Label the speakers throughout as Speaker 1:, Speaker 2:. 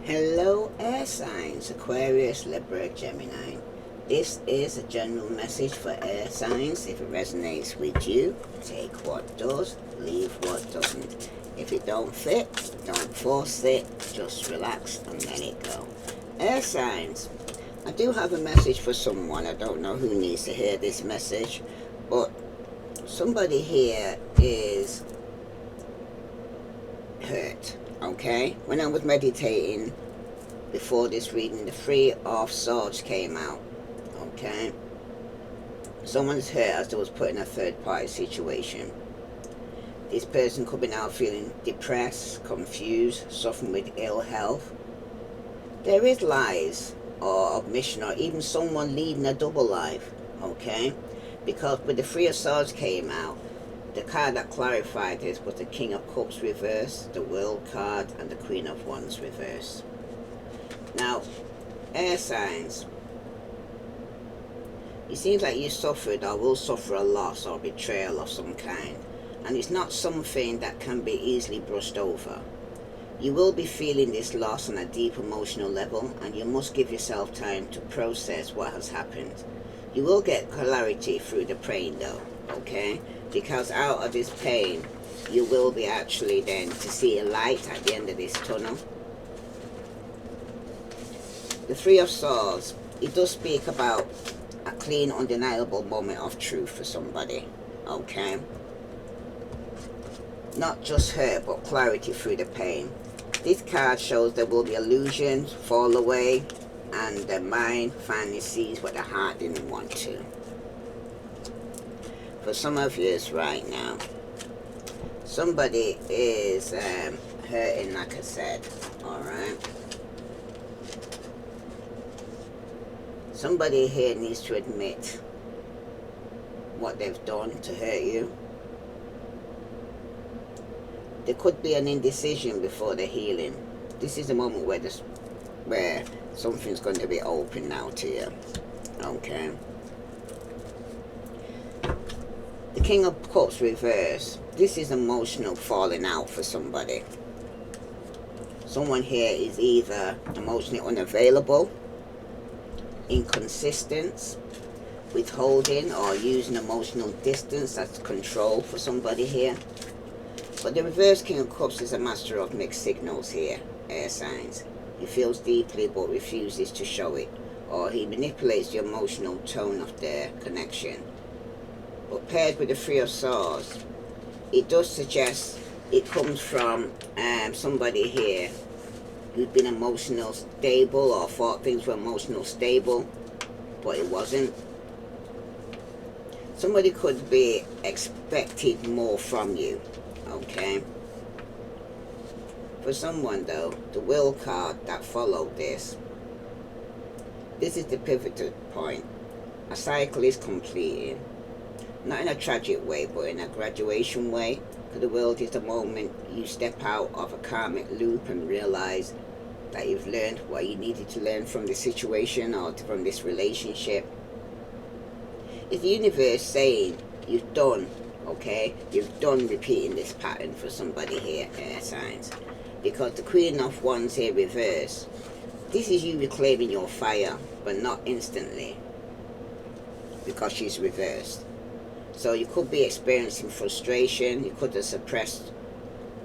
Speaker 1: Hello, air signs Aquarius, Libra, Gemini. This is a general message for air signs. If it resonates with you, take what does, leave what doesn't. If it don't fit, don't force it, just relax and let it go. Air signs, I do have a message for someone. I don't know who needs to hear this message, but somebody here is hurt. Okay, when I was meditating before this reading, the Three of Swords came out. Okay, someone's hurt as they was put in a third-party situation. This person could be now feeling depressed, confused, suffering with ill health. There is lies or omission, or even someone leading a double life. Okay, because when the Three of Swords came out, the card that clarified this was the King of Cups reverse, the World card, and the Queen of Wands reverse. Now, air signs, it seems like you suffered or will suffer a loss or betrayal of some kind, and it's not something that can be easily brushed over. You will be feeling this loss on a deep emotional level, and you must give yourself time to process what has happened. You will get clarity through the praying though, okay? Because out of this pain, you will be actually then to see a light at the end of this tunnel. The Three of Swords, it does speak about a clean, undeniable moment of truth for somebody, okay? Not just hurt, but clarity through the pain. This card shows there will be illusions fall away, and the mind finally sees what the heart didn't want to. For some of you right now, somebody is hurting, like I said, alright? Somebody here needs to admit what they've done to hurt you. There could be an indecision before the healing. This is the moment where something's going to be open now to you, okay? The King of Cups reverse. This is emotional falling out for somebody. Someone here is either emotionally unavailable, inconsistent, withholding, or using emotional distance as control for somebody here. But the reverse King of Cups is a master of mixed signals here, air signs. He feels deeply but refuses to show it, or he manipulates the emotional tone of their connection. But paired with the Three of Swords, it does suggest it comes from somebody here who's been emotional stable or thought things were emotional stable, but it wasn't. Somebody could be expecting more from you, okay? For someone though, the Will card that followed this is the pivotal point. A cycle is completing. Not in a tragic way, but in a graduation way. Because the world is the moment you step out of a karmic loop and realize that you've learned what you needed to learn from this situation or from this relationship. It's the universe saying, you've done, okay? You've done repeating this pattern for somebody here, air signs. Because the Queen of Wands here reverse, this is you reclaiming your fire, but not instantly. Because she's reversed. So you could be experiencing frustration, you could have suppressed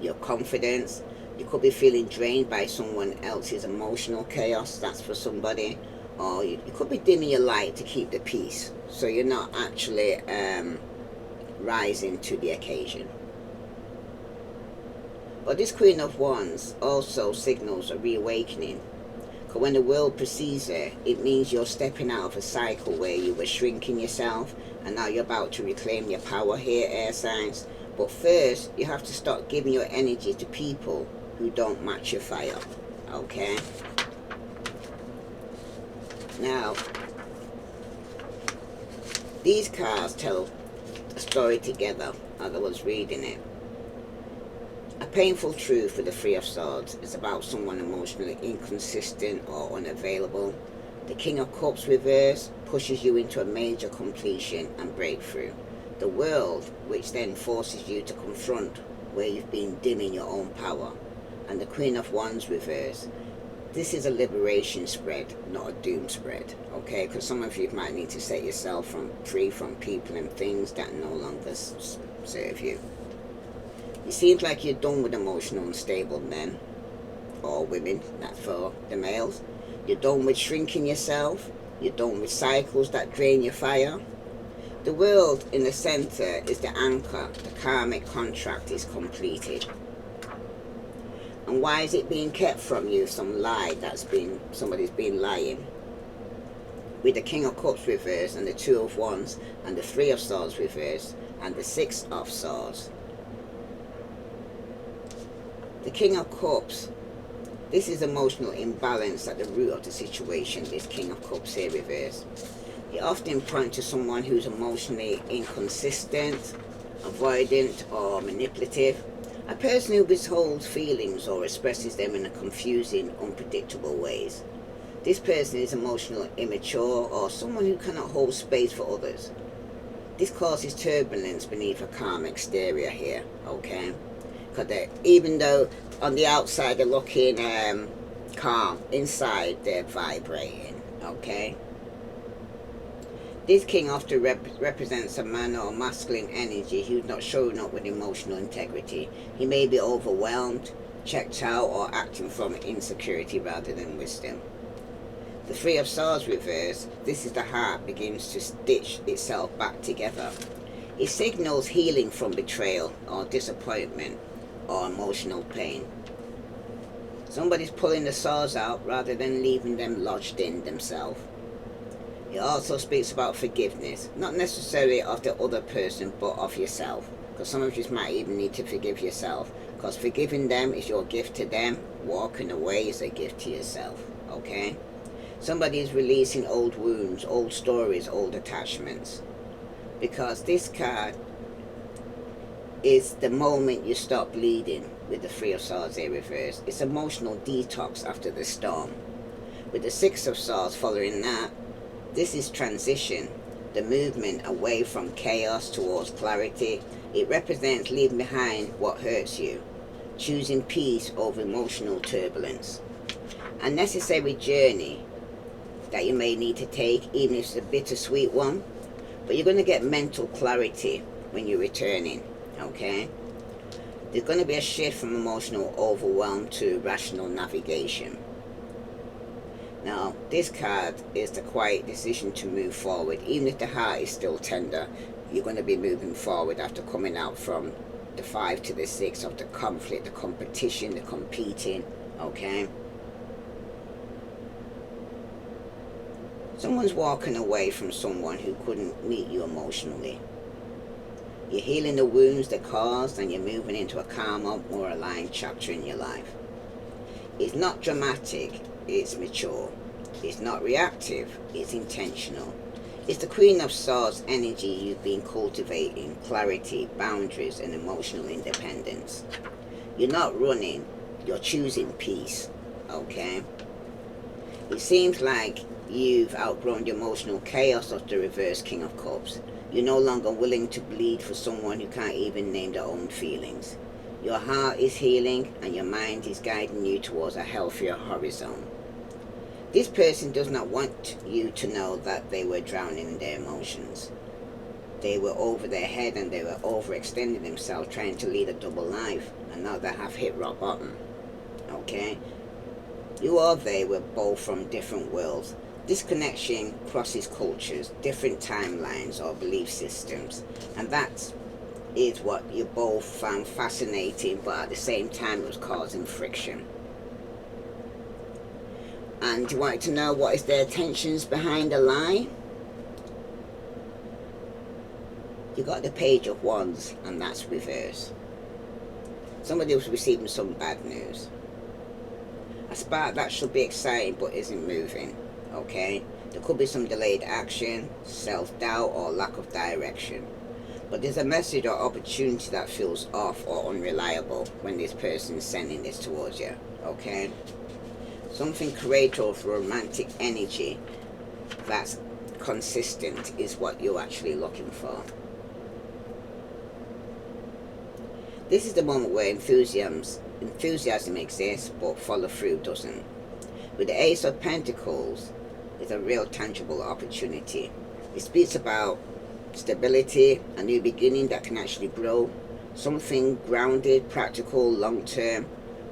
Speaker 1: your confidence, you could be feeling drained by someone else's emotional chaos, that's for somebody, or you could be dimming your light to keep the peace, so you're not actually rising to the occasion. But this Queen of Wands also signals a reawakening. Because when the world perceives it, it means you're stepping out of a cycle where you were shrinking yourself, and now you're about to reclaim your power here, air signs. But first, you have to start giving your energy to people who don't match your fire, okay? Now, these cards tell a story together as I was reading it. A painful truth with the Three of Swords is about someone emotionally inconsistent or unavailable. The King of Cups reverse pushes you into a major completion and breakthrough. The World, which then forces you to confront where you've been dimming your own power. And the Queen of Wands reverse This is a liberation spread, not a doom spread, okay? Because some of you might need to set yourself free from people and things that no longer serve you. It seems like you're done with emotional unstable men or women, not for the males. You're done with shrinking yourself. You're done with cycles that drain your fire. The world in the center is the anchor. The karmic contract is completed. And why is it being kept from you? Some lie somebody's been lying. With the King of Cups reversed and the Two of Wands and the Three of Swords reversed and the Six of Swords. The King of Cups, this is emotional imbalance at the root of the situation, this King of Cups here reversed. It often points to someone who's emotionally inconsistent, avoidant or manipulative. A person who withholds feelings or expresses them in a confusing, unpredictable ways. This person is emotionally immature or someone who cannot hold space for others. This causes turbulence beneath a calm exterior here, okay? Because even though on the outside they're looking calm, inside they're vibrating, okay? This king often represents a man or masculine energy who's not showing up with emotional integrity. He may be overwhelmed, checked out, or acting from insecurity rather than wisdom. The Three of Swords reversed, this is the heart begins to stitch itself back together. It signals healing from betrayal or disappointment or emotional pain. Somebody's pulling the swords out rather than leaving them lodged in themselves. It also speaks about forgiveness, not necessarily of the other person, but of yourself. Because some of you might even need to forgive yourself. Because forgiving them is your gift to them. Walking away is a gift to yourself. Okay? Somebody is releasing old wounds, old stories, old attachments. Because this card is the moment you stop bleeding with the Three of Swords here reversed. It's emotional detox after the storm. With the Six of Swords following that, this is transition, the movement away from chaos towards clarity. It represents leaving behind what hurts you, choosing peace over emotional turbulence. A necessary journey that you may need to take, even if it's a bittersweet one, but you're going to get mental clarity when you're returning, okay? There's going to be a shift from emotional overwhelm to rational navigation. Now, this card is the quiet decision to move forward. Even if the heart is still tender, you're going to be moving forward after coming out from the 5 to the 6 of the conflict, the competition, the competing, okay? Someone's walking away from someone who couldn't meet you emotionally. You're healing the wounds that caused and you're moving into a calmer, more aligned chapter in your life. It's not dramatic. It's mature. It's not reactive. It's intentional. It's the Queen of Swords energy you've been cultivating, clarity, boundaries, and emotional independence. You're not running. You're choosing peace. Okay? It seems like you've outgrown the emotional chaos of the reverse King of Cups. You're no longer willing to bleed for someone who can't even name their own feelings. Your heart is healing and your mind is guiding you towards a healthier horizon. This person does not want you to know that they were drowning in their emotions. They were over their head and they were overextending themselves trying to lead a double life, and now they have hit rock bottom. Okay? You or they were both from different worlds. This connection crosses cultures, different timelines or belief systems, and that is what you both found fascinating, but at the same time it was causing friction. And you wanted to know what is their intentions behind the lie? You got the Page of Wands, and that's reverse. Somebody was receiving some bad news. A spark that should be exciting but isn't moving. Okay? There could be some delayed action, self-doubt, or lack of direction. But there's a message or opportunity that feels off or unreliable when this person is sending this towards you. Okay? Something creative, romantic energy that's consistent is what you're actually looking for. This is the moment where enthusiasm exists, but follow through doesn't. With the Ace of Pentacles, it's a real tangible opportunity. It speaks about stability, a new beginning that can actually grow, something grounded, practical, long-term,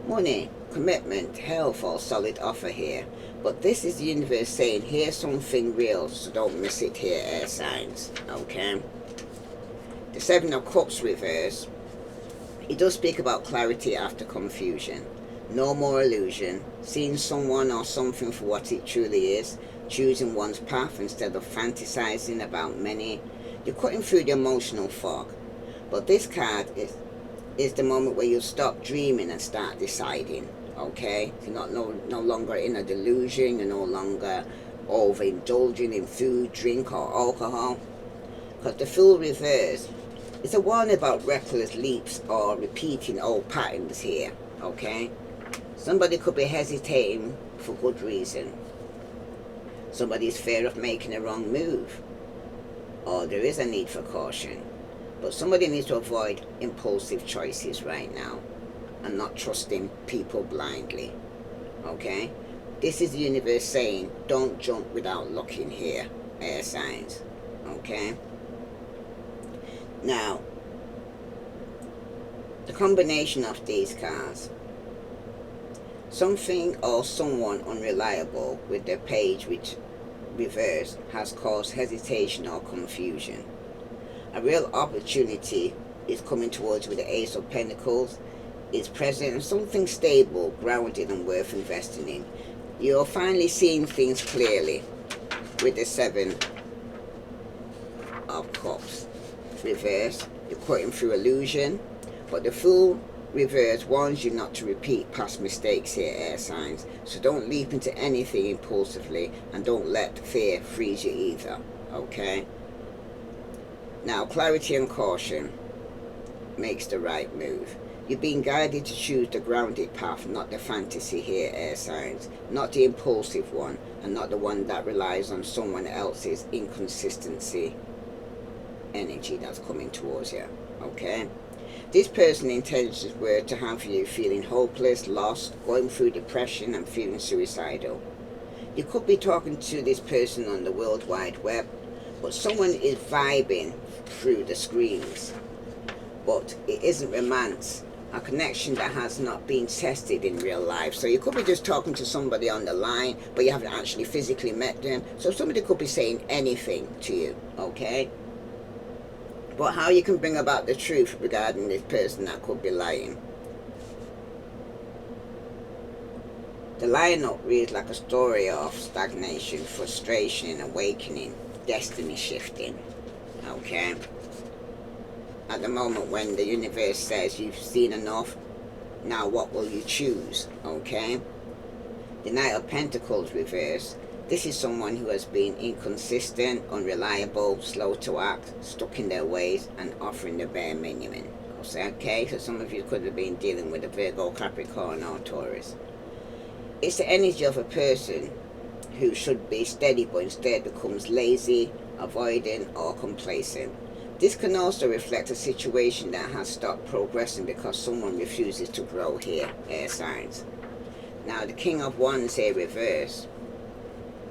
Speaker 1: money, commitment, health, or solid offer here. But this is the universe saying, here's something real, so don't miss it here, air signs, okay? The Seven of Cups reverse, it does speak about clarity after confusion. No more illusion, seeing someone or something for what it truly is, choosing one's path instead of fantasizing about many. You're cutting through the emotional fog. But this card is the moment where you stop dreaming and start deciding, okay? You're not no longer in a delusion, you're no longer overindulging in food, drink, or alcohol. Because the Fool reverse is a warning about reckless leaps or repeating old patterns here, okay? Somebody could be hesitating for good reason. Somebody's fear of making a wrong move. Or there is a need for caution. But somebody needs to avoid impulsive choices right now and not trusting people blindly, okay? This is the universe saying, don't jump without looking here, air signs, okay? Now, the combination of these cards, something or someone unreliable with their page which reverse has caused hesitation or confusion. A real opportunity is coming towards with the Ace of Pentacles. It's present and something stable, grounded and worth investing in. You're finally seeing things clearly with the Seven of Cups reverse. You're cutting through illusion, but the Fool reverse warns you not to repeat past mistakes here, air signs. So don't leap into anything impulsively and don't let fear freeze you either, okay? Now, clarity and caution makes the right move. You're being guided to choose the grounded path, not the fantasy here, air signs. Not the impulsive one, and not the one that relies on someone else's inconsistency energy that's coming towards you, okay? This person intends his word to have you feeling hopeless, lost, going through depression and feeling suicidal. You could be talking to this person on the World Wide Web, but someone is vibing through the screens. But it isn't romance, a connection that has not been tested in real life. So you could be just talking to somebody on the line, but you haven't actually physically met them. So somebody could be saying anything to you, okay? But how you can bring about the truth regarding this person that could be lying. The lineup reads like a story of stagnation, frustration, awakening, destiny shifting, okay? At the moment when the universe says you've seen enough, now what will you choose, okay? The Knight of Pentacles reverse. This is someone who has been inconsistent, unreliable, slow to act, stuck in their ways, and offering the bare minimum. Okay, so some of you could have been dealing with a Virgo, Capricorn, or Taurus. It's the energy of a person who should be steady but instead becomes lazy, avoidant, or complacent. This can also reflect a situation that has stopped progressing because someone refuses to grow here, air signs. Now the King of Wands here reverse.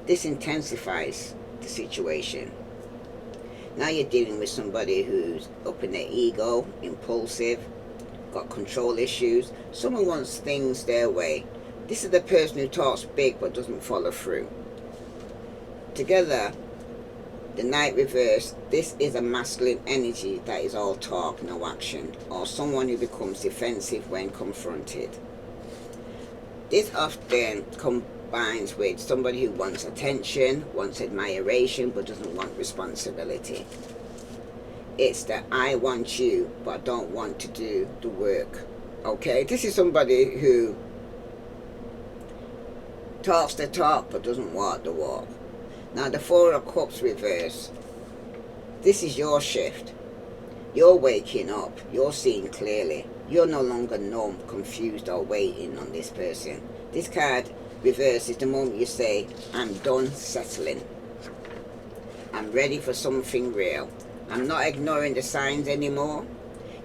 Speaker 1: This intensifies the situation. Now you're dealing with somebody who's up in their ego, impulsive, got control issues. Someone wants things their way. This is the person who talks big but doesn't follow through. Together, the Knight reverse, this is a masculine energy that is all talk, no action, or someone who becomes defensive when confronted. This often combines with somebody who wants attention, wants admiration, but doesn't want responsibility. It's that I want you, but I don't want to do the work. Okay, this is somebody who talks the talk, but doesn't walk the walk. Now the Four of Cups reverse. This is your shift. You're waking up. You're seeing clearly. You're no longer numb, confused, or waiting on this person. This card reverse is the moment you say, I'm done settling. I'm ready for something real. I'm not ignoring the signs anymore.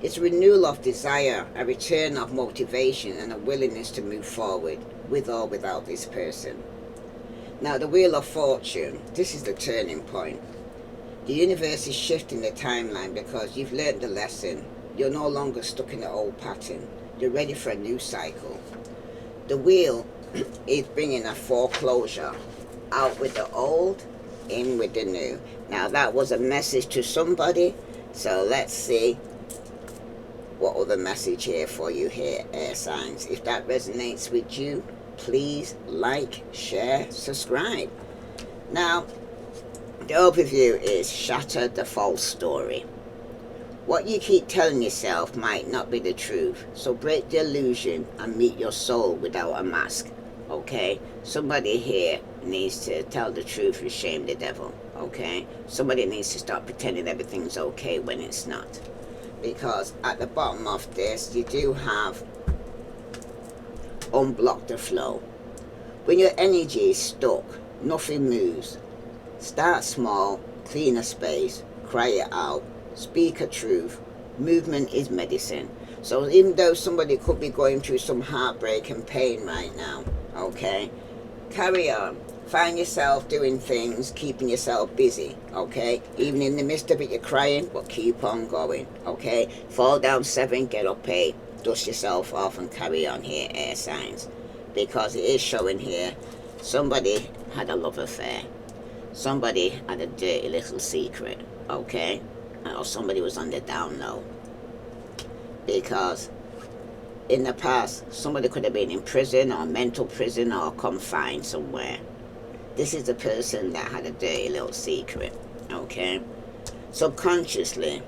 Speaker 1: It's a renewal of desire, a return of motivation, and a willingness to move forward. with or without this person. Now the Wheel of Fortune, this is the turning point. The universe is shifting the timeline because you've learned the lesson. You're no longer stuck in the old pattern. You're ready for a new cycle. The wheel is bringing a foreclosure. Out with the old, in with the new. Now that was a message to somebody. So let's see what other message here for you here, air signs. If that resonates with you, please like, share, subscribe. Now, the overview is shatter the false story. What you keep telling yourself might not be the truth. So break the illusion and meet your soul without a mask. Okay? Somebody here needs to tell the truth and shame the devil. Okay? Somebody needs to stop pretending everything's okay when it's not. Because at the bottom of this, you do have unblock the flow. When your energy is stuck, nothing moves. Start small, clean a space, cry it out, speak a truth. Movement is medicine. So even though somebody could be going through some heartbreak and pain right now, okay, carry on. Find yourself doing things, keeping yourself busy, okay? Even in the midst of it, you're crying, but keep on going, okay? Fall down 7, get up 8. Dust yourself off and carry on here, air signs. Because it is showing here, somebody had a love affair. Somebody had a dirty little secret, okay? Or somebody was on the down low. Because in the past, somebody could have been in prison or mental prison or confined somewhere. This is the person that had a dirty little secret, okay? Subconsciously,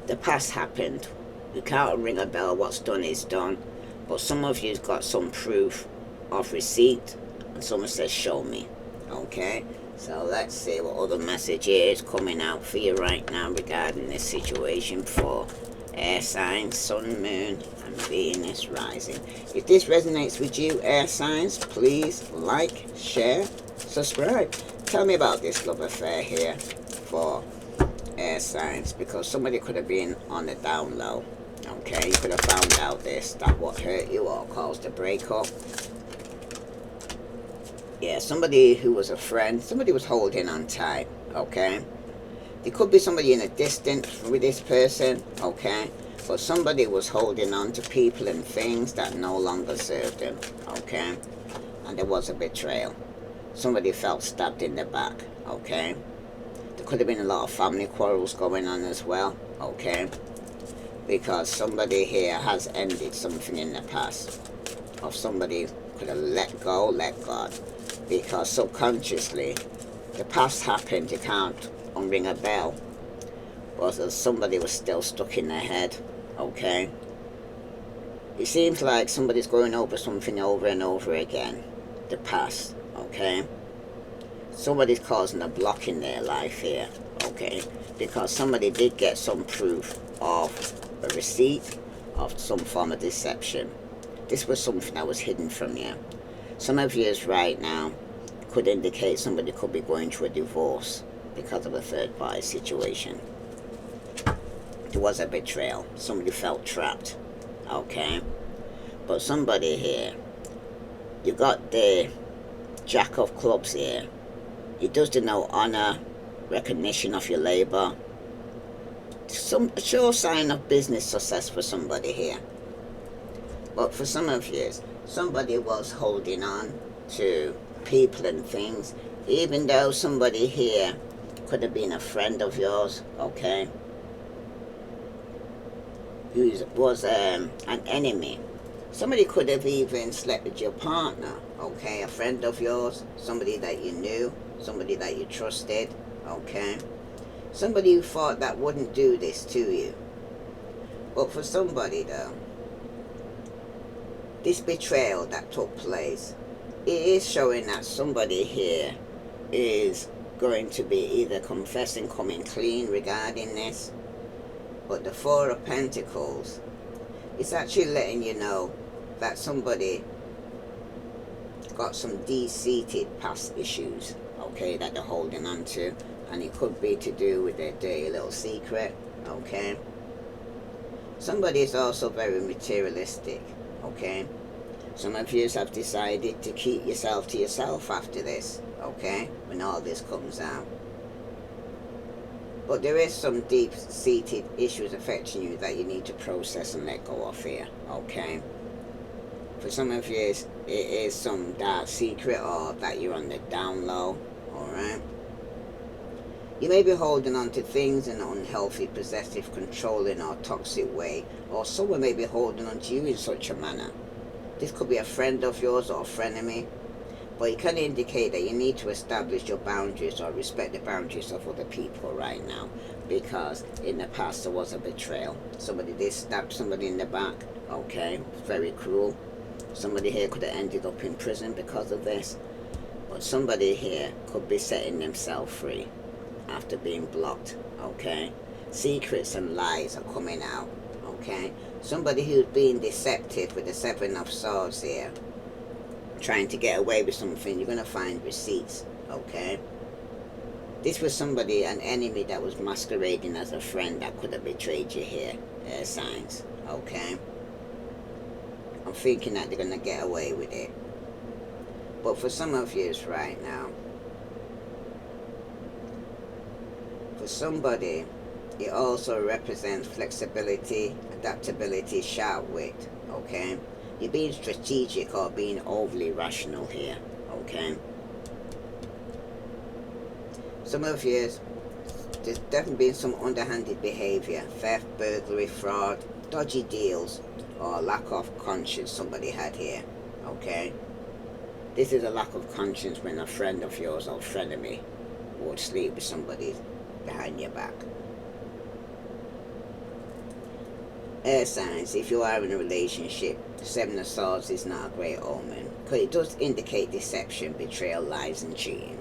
Speaker 1: the past happened. You can't ring a bell, what's done is done. But some of you've got some proof of receipt, and someone says, show me, okay? So let's see what other message is coming out for you right now regarding this situation for air signs, sun, moon, and Venus rising. If this resonates with you, air signs, please like, share, subscribe. Tell me about this love affair here for air signs, because somebody could have been on the down low. Okay, you could have found out that what hurt you or caused the breakup. Yeah, somebody who was a friend, somebody was holding on tight, okay? There could be somebody in a distance with this person, okay? But somebody was holding on to people and things that no longer served them, okay? And there was a betrayal. Somebody felt stabbed in the back, okay? There could have been a lot of family quarrels going on as well, okay? Because somebody here has ended something in the past. Or somebody could have let go, let God. Because subconsciously, the past happened, you can't unring a bell. But somebody was still stuck in their head, okay? It seems like somebody's going over something over and over again. The past, okay? Somebody's causing a block in their life here, okay? Because somebody did get some proof of a receipt of some form of deception. This was something that was hidden from you. Some of you right now could indicate somebody could be going through a divorce because of a third party situation. There was a betrayal. Somebody felt trapped, okay? But somebody here, you got the Jack of Clubs here. It does denote honor, recognition of your labor. Some sure sign of business success for somebody here. But for some of you, somebody was holding on to people and things, even though somebody here could have been a friend of yours, okay, who was an enemy. Somebody could have even slept with your partner, okay, a friend of yours, somebody that you knew, somebody that you trusted, okay, somebody who thought that wouldn't do this to you. But for somebody though, this betrayal that took place, it is showing that somebody here is going to be either confessing, coming clean regarding this. But the Four of Pentacles, it's actually letting you know that somebody got some deep-seated past issues, okay, that they're holding on to. And it could be to do with their dirty little secret, okay. Somebody is also very materialistic, okay. Some of you have decided to keep yourself to yourself after this, okay, when all this comes out. But there is some deep-seated issues affecting you that you need to process and let go of here, okay? For some of you, it is some dark secret or that you're on the down low, alright? You may be holding on to things in an unhealthy, possessive, controlling or toxic way, or someone may be holding on to you in such a manner. This could be a friend of yours or a frenemy, but it can indicate that you need to establish your boundaries or respect the boundaries of other people right now, because in the past there was a betrayal. Somebody did stab somebody in the back, okay, very cruel. Somebody here could have ended up in prison because of this, but somebody here could be setting themselves free after being blocked, okay? Secrets and lies are coming out, okay? Somebody who's being deceptive with the Seven of Swords here, trying to get away with something, you're going to find receipts, okay? This was somebody, an enemy that was masquerading as a friend that could have betrayed you here, air signs, okay? I'm thinking that they're going to get away with it. But for some of you right now, for somebody, it also represents flexibility, adaptability, sharp wit, okay? You're being strategic or being overly rational here, okay? Some of you, there's definitely been some underhanded behavior, theft, burglary, fraud, dodgy deals, or lack of conscience somebody had here, okay? This is a lack of conscience when a friend of yours or frenemy would sleep with somebody behind your back. Air signs, if you are in a relationship, the Seven of Swords is not a great omen, because it does indicate deception, betrayal, lies, and cheating.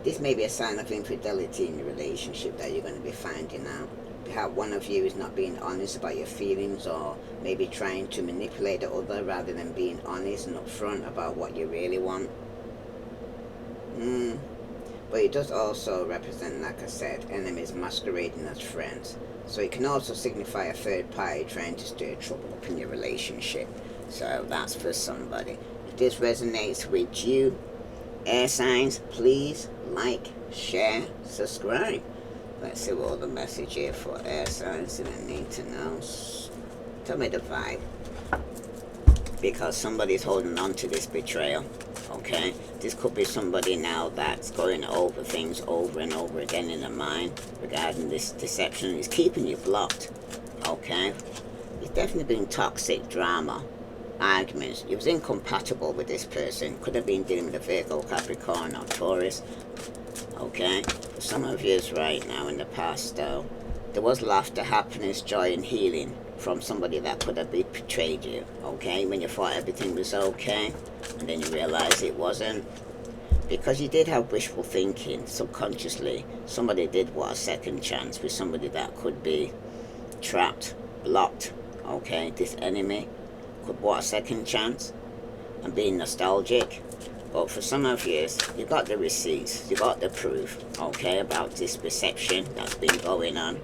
Speaker 1: This may be a sign of infidelity in the relationship that you're going to be finding out. Perhaps one of you is not being honest about your feelings, or maybe trying to manipulate the other rather than being honest and upfront about what you really want. But it does also represent, like I said, enemies masquerading as friends. So it can also signify a third party trying to stir trouble up in your relationship. So that's for somebody. If this resonates with you, air signs, please like, share, subscribe. Let's see what the message here for air signs that I need to know. Tell me the vibe. Because somebody's holding on to this betrayal. Okay, this could be somebody now that's going over things over and over again in their mind regarding this deception. It's keeping you blocked. Okay, it's definitely been toxic drama, arguments. You was incompatible with this person. Could have been dealing with a Virgo, Capricorn, or Taurus. Okay, for some of you right now in the past though, there was laughter, happiness, joy, and healing from somebody that could have betrayed you, okay, when you thought everything was okay, and then you realize it wasn't, because you did have wishful thinking subconsciously. Somebody did want a second chance with somebody that could be trapped, blocked, okay. This enemy could want a second chance and being nostalgic. But for some of you, you got the receipts, you got the proof, okay, about this perception that's been going on.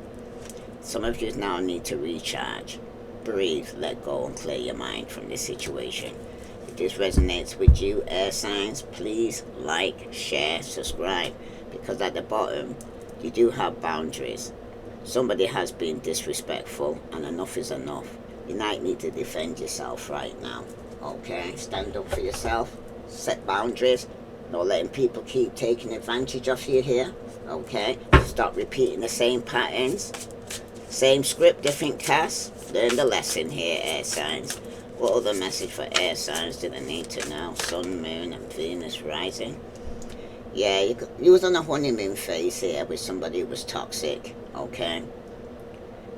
Speaker 1: Some of you now need to recharge, breathe, let go, and clear your mind from this situation. If this resonates with you, air signs, please like, share, subscribe, because at the bottom, you do have boundaries. Somebody has been disrespectful, and enough is enough. You might need to defend yourself right now, okay? Stand up for yourself, set boundaries, not letting people keep taking advantage of you here, okay? Stop repeating the same patterns. Same script, different cast. Learn the lesson here, air signs. What other message for air signs do they need to know? Sun, moon, and Venus rising. Yeah, you was on a honeymoon phase here with somebody who was toxic, okay?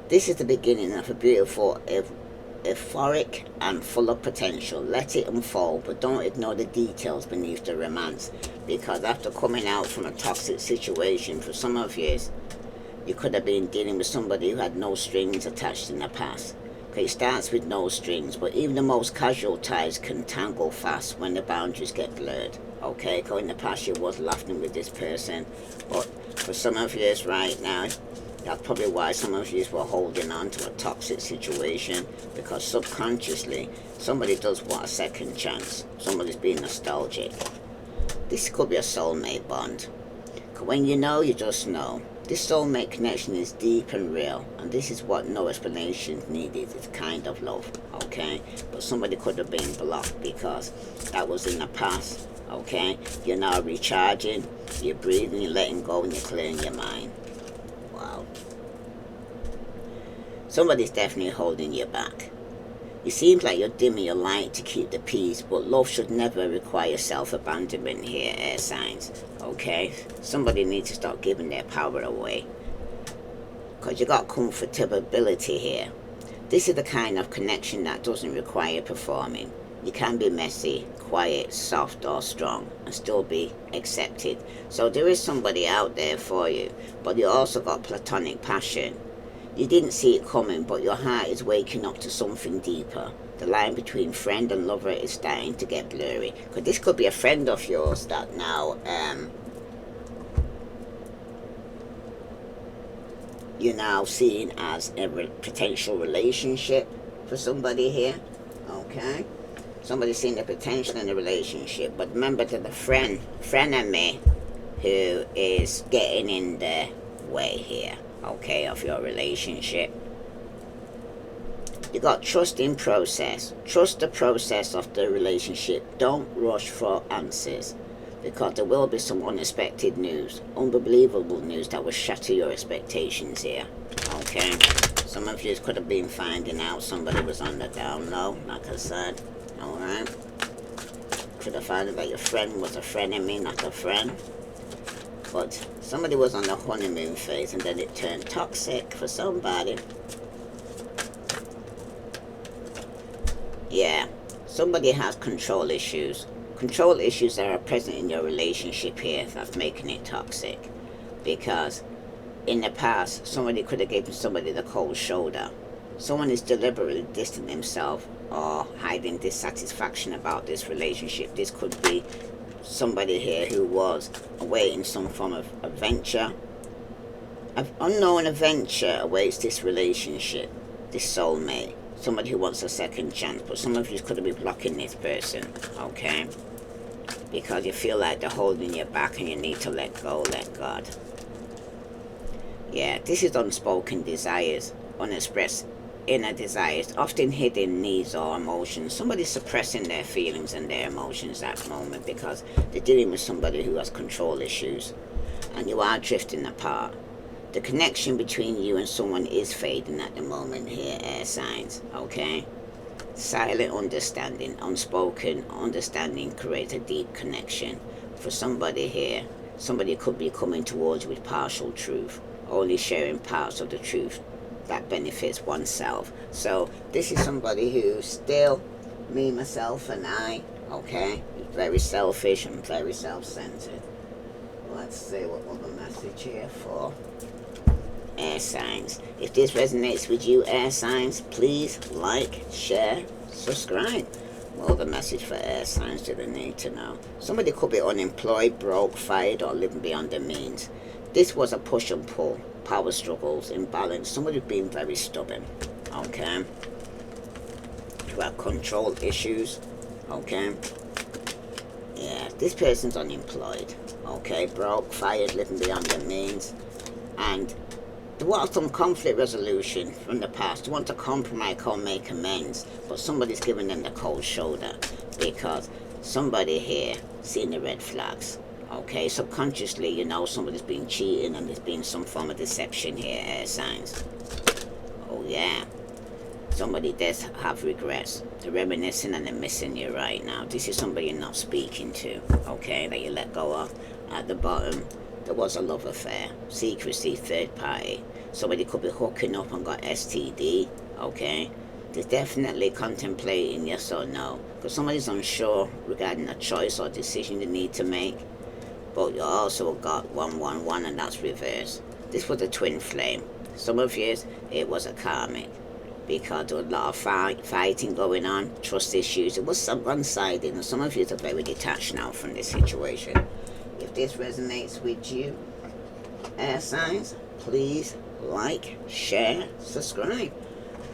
Speaker 1: This is the beginning of a beautiful, euphoric, and full of potential. Let it unfold, but don't ignore the details beneath the romance. Because after coming out from a toxic situation, for some of you, you could have been dealing with somebody who had no strings attached in the past. Okay, it starts with no strings, but even the most casual ties can tangle fast when the boundaries get blurred. Okay, because in the past you was laughing with this person, but for some of you right now, That's probably why some of you were holding on to a toxic situation, because subconsciously somebody does want a second chance. Somebody's being nostalgic. This could be a soulmate bond. When you know, you just know. This soulmate connection is deep and real, and this is what no explanation needed. It's kind of love, okay? But somebody could have been blocked because that was in the past, okay? You're now recharging, you're breathing, you're letting go, and you're clearing your mind. Wow. Somebody's definitely holding you back. It seems like you're dimming your light to keep the peace, but love should never require self-abandonment here, air signs. Okay? Somebody needs to start giving their power away. Because you got comfortability here. This is the kind of connection that doesn't require performing. You can be messy, quiet, soft, or strong, and still be accepted. So there is somebody out there for you, but you also got platonic passion. You didn't see it coming, but your heart is waking up to something deeper. The line between friend and lover is starting to get blurry. Because this could be a friend of yours that now, you're now seeing as a potential relationship for somebody here. Okay? Somebody's seeing the potential in a relationship. But remember that the frenemy who is getting in the way here. Okay, of your relationship. You got trust in process. Trust the process of the relationship. Don't rush for answers, because there will be some unexpected news, unbelievable news that will shatter your expectations here. Okay, some of you could have been finding out somebody was on the down low, like I said. Alright, could have found out that your friend was a frenemy, not a friend. But somebody was on the honeymoon phase and then it turned toxic for somebody. Yeah, somebody has control issues. Control issues that are present in your relationship here that's making it toxic. Because in the past, somebody could have given somebody the cold shoulder. Someone is deliberately distancing themselves or hiding dissatisfaction about this relationship. This could be somebody here who was awaiting some form of adventure. An unknown adventure awaits this relationship, this soulmate. Somebody who wants a second chance, but some of you could have been blocking this person, okay? Because you feel like they're holding you back and you need to let go, let God. Yeah, this is unspoken desires, unexpressed inner desires, often hidden needs or emotions. Somebody's suppressing their feelings and their emotions at the moment because they're dealing with somebody who has control issues, and you are drifting apart. The connection between you and someone is fading at the moment here, air signs, okay? Silent understanding, unspoken understanding creates a deep connection. For somebody here, somebody could be coming towards you with partial truth, only sharing parts of the truth that benefits oneself. So this is somebody who's still me, myself, and I, okay? Very selfish and very self-centered. Let's see what other message here for air signs. If this resonates with you, air signs, please like, share, subscribe. Well, the message for air signs do they need to know? Somebody could be unemployed, broke, fired, or living beyond their means. This was a push and pull, power struggles, imbalance. Somebody being very stubborn, okay? Who have control issues, okay? Yeah, this person's unemployed, okay? Broke, fired, living beyond their means, and they want some conflict resolution from the past. They want to compromise or make amends, but somebody's giving them the cold shoulder because somebody here seen the red flags. Okay, subconsciously, you know somebody's been cheating and there's been some form of deception here, air signs. Oh yeah. Somebody does have regrets. They're reminiscing and they're missing you right now. This is somebody you're not speaking to, okay, that you let go of. At the bottom, there was a love affair. Secrecy, third party. Somebody could be hooking up and got STD, okay? They're definitely contemplating yes or no. Because somebody's unsure regarding a choice or decision they need to make. But you also got 111 and that's reverse. This was a twin flame. Some of you, it was a karmic. Because there was a lot of fighting going on, trust issues. It was some one-sided, and some of you are very detached now from this situation. If this resonates with you, air signs, please like, share, subscribe.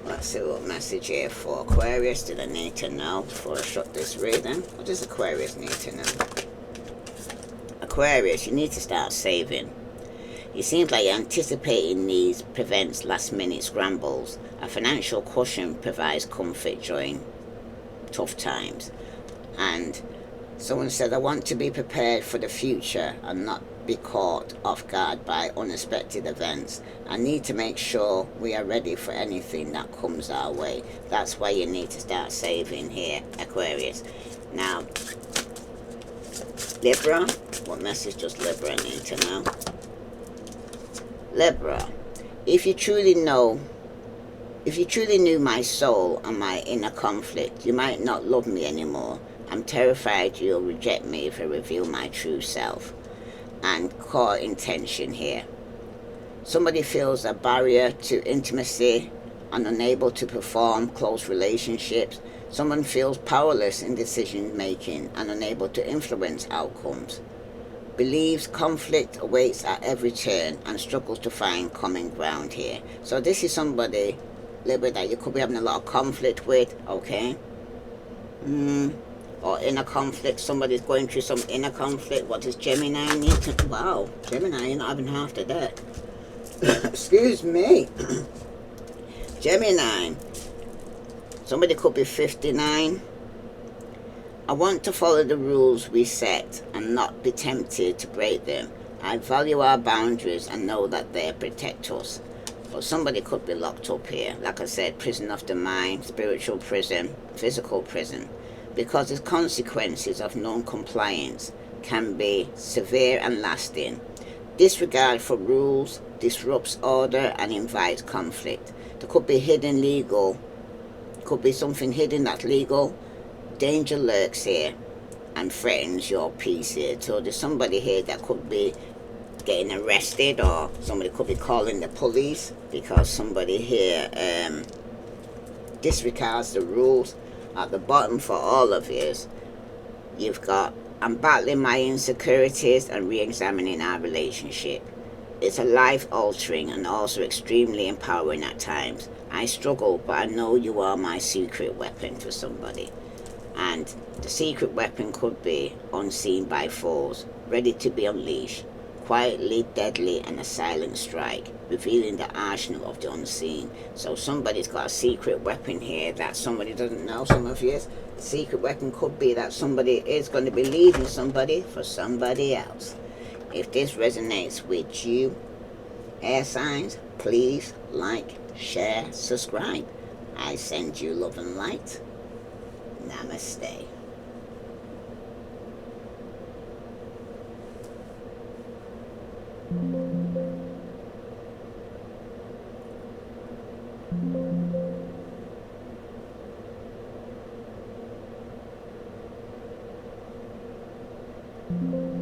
Speaker 1: Let's see what message here for Aquarius did I need to know before I shut this reading. What does Aquarius need to know? Aquarius, you need to start saving. It seems like anticipating needs prevents last-minute scrambles. A financial cushion provides comfort during tough times. And someone said, I want to be prepared for the future and not be caught off guard by unexpected events. I need to make sure we are ready for anything that comes our way. That's why you need to start saving here, Aquarius. Now, Libra, what message does Libra need to know? Libra, if you truly knew my soul and my inner conflict, you might not love me anymore. I'm terrified you'll reject me if I reveal my true self. And core intention here. Somebody feels a barrier to intimacy and unable to perform close relationships. Someone feels powerless in decision making and unable to influence outcomes. Believes conflict awaits at every turn and struggles to find common ground here. So this is somebody, Libra, that you could be having a lot of conflict with, okay? Or inner conflict. Somebody's going through some inner conflict. What does Gemini need to... Wow, Gemini, you're not having half the day. Excuse me. Gemini. Somebody could be 59. I want to follow the rules we set and not be tempted to break them. I value our boundaries and know that they protect us. But somebody could be locked up here. Like I said, prison of the mind, spiritual prison, physical prison. Because the consequences of non-compliance can be severe and lasting. Disregard for rules disrupts order and invites conflict. There could be hidden legal, could be something hidden that's legal. Danger lurks here and threatens your peace here. So there's somebody here that could be getting arrested, or somebody could be calling the police because somebody here disregards the rules. At the bottom for all of you, you've got, I'm battling my insecurities and re-examining our relationship. It's a life-altering and also extremely empowering at times. I struggle, but I know you are my secret weapon for somebody. And the secret weapon could be unseen by foes, ready to be unleashed. Quietly, deadly, and a silent strike, revealing the arsenal of the unseen. So somebody's got a secret weapon here that somebody doesn't know. Some of you, the secret weapon could be that somebody is going to be leaving somebody for somebody else. If this resonates with you, air signs, please like, share, subscribe. I send you love and light. Namaste.
Speaker 2: Thank you.